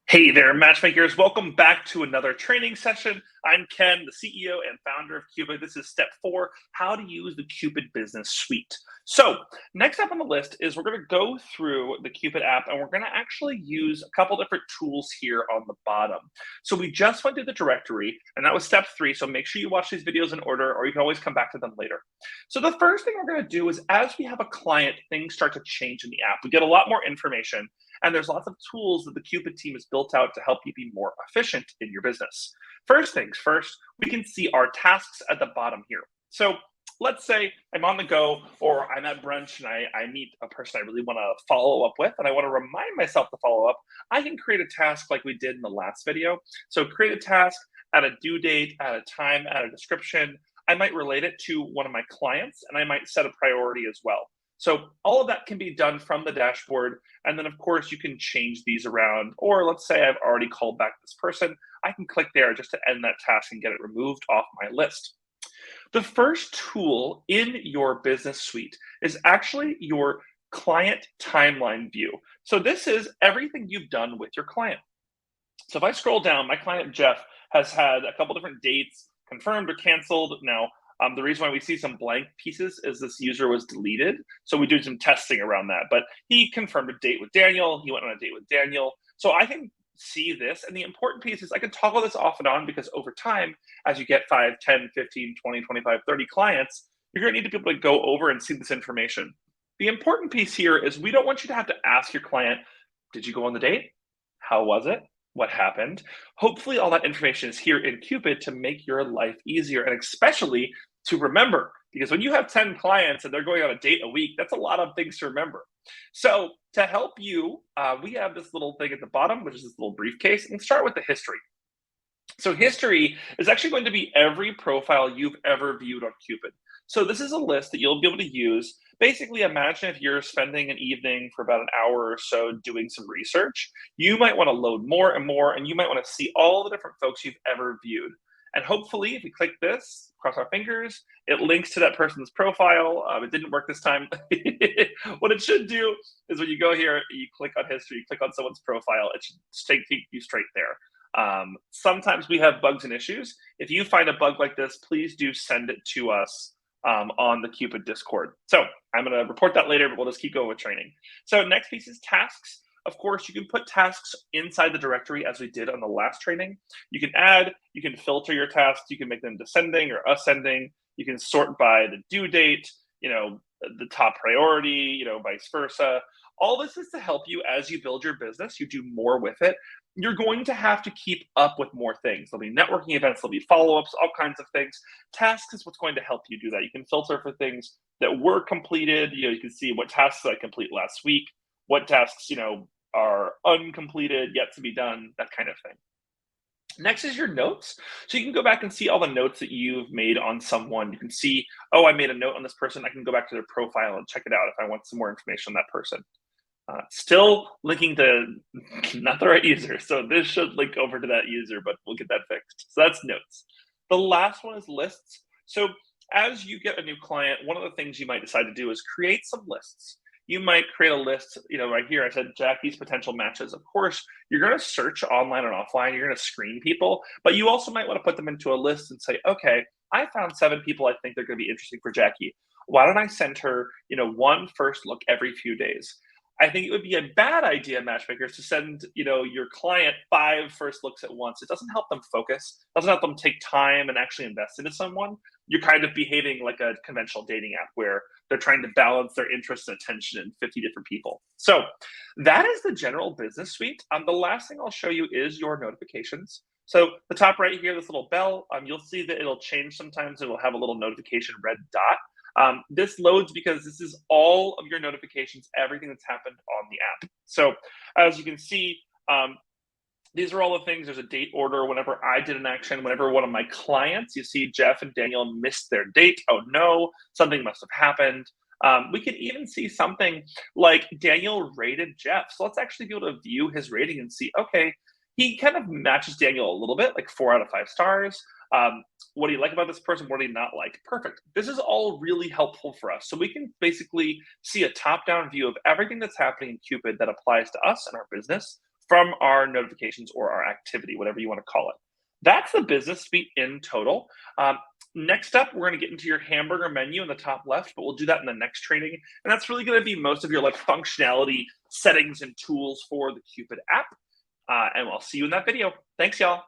Hey there, matchmakers. Welcome back to another training session. I'm Ken, the CEO and founder of Kupid. This is step 4, how to use the Kupid Business Suite. So next up on the list is we're going to go through the Kupid app and we're going to actually use a couple different tools here on the bottom. So we just went through the directory and that was step 3. So make sure you watch these videos in order or you can always come back to them later. So the first thing we're going to do is as we have a client, things start to change in the app. We get a lot more information. And there's lots of tools that the Kupid team has built out to help you be more efficient in your business. First things first, we can see our tasks at the bottom here. So let's say I'm on the go or I'm at brunch and I meet a person I really want to follow up with and I want to remind myself to follow up. I can create a task like we did in the last video. So create a task, add a due date, add a time, add a description. I might relate it to one of my clients and I might set a priority as well. So all of that can be done from the dashboard. And then of course you can change these around, or let's say I've already called back this person. I can click there just to end that task and get it removed off my list. The first tool in your business suite is actually your client timeline view. So this is everything you've done with your client. So if I scroll down, my client Jeff has had a couple different dates confirmed or canceled. Now, the reason why we see some blank pieces is this user was deleted. So we do some testing around that. But he confirmed a date with Daniel. He went on a date with Daniel. So I can see this. And the important piece is I can toggle this off and on because over time, as you get 5, 10, 15, 20, 25, 30 clients, you're going to need to be able to go over and see this information. The important piece here is we don't want you to have to ask your client, did you go on the date? How was it? What happened? Hopefully all that information is here in Kupid to make your life easier and especially to remember, because when you have 10 clients and they're going on a date a week, that's a lot of things to remember. So to help you, we have this little thing at the bottom, which is this little briefcase, and start with the history. So history is actually going to be every profile you've ever viewed on Kupid. So this is a list that you'll be able to use. Basically, imagine if you're spending an evening for about an hour or so doing some research, you might want to load more and more, and you might want to see all the different folks you've ever viewed. And hopefully, if we click this, cross our fingers, it links to that person's profile. It didn't work this time. What it should do is when you go here, you click on history, you click on someone's profile, it should take you straight there. Sometimes we have bugs and issues. If you find a bug like this, please do send it to us on the Kupid Discord. So I'm going to report that later, but we'll just keep going with training. So next piece is tasks. Of course, you can put tasks inside the directory as we did on the last training. You can add, you can filter your tasks, you can make them descending or ascending. You can sort by the due date, the top priority, vice versa. All this is to help you as you build your business, you do more with it. You're going to have to keep up with more things. There'll be networking events, there'll be follow-ups, all kinds of things. Tasks is what's going to help you do that. You can filter for things that were completed. You can see what tasks I complete last week, what tasks, are uncompleted, yet to be done, that kind of thing. Next is your notes. So you can go back and see all the notes that you've made on someone. You can see, oh, I made a note on this person. I can go back to their profile and check it out if I want some more information on that person. Still linking to not the right user. So this should link over to that user, but we'll get that fixed. So that's notes. The last one is lists. So as you get a new client, one of the things you might decide to do is create some lists. You might create a list, right here, I said Jackie's potential matches. Of course, you're going to search online and offline. You're going to screen people, but you also might want to put them into a list and say, okay, I found 7 people I think they're going to be interesting for Jackie. Why don't I send her, one first look every few days? I think it would be a bad idea, matchmakers, to send, your client 5 first looks at once. It doesn't help them focus, doesn't help them take time and actually invest into someone. You're kind of behaving like a conventional dating app where they're trying to balance their interests and attention in 50 different people. So that is the general business suite. The last thing I'll show you is your notifications. So the top right here, this little bell, you'll see that it'll change sometimes. It'll have a little notification red dot. This loads because this is all of your notifications, everything that's happened on the app. So as you can see, these are all the things. There's a date order whenever I did an action, whenever one of my clients, you see Jeff and Daniel missed their date. Oh no, something must have happened. We could even see something like Daniel rated Jeff. So let's actually be able to view his rating and see, okay, he kind of matches Daniel a little bit, like 4 out of 5 stars. What do you like about this person? What do you not like? Perfect. This is all really helpful for us. So we can basically see a top-down view of everything that's happening in Kupid that applies to us and our business from our notifications or our activity, whatever you want to call it. That's the business suite in total. Next up, we're going to get into your hamburger menu in the top left, but we'll do that in the next training. And that's really going to be most of your like functionality settings and tools for the Kupid app. And I'll see you in that video. Thanks, y'all.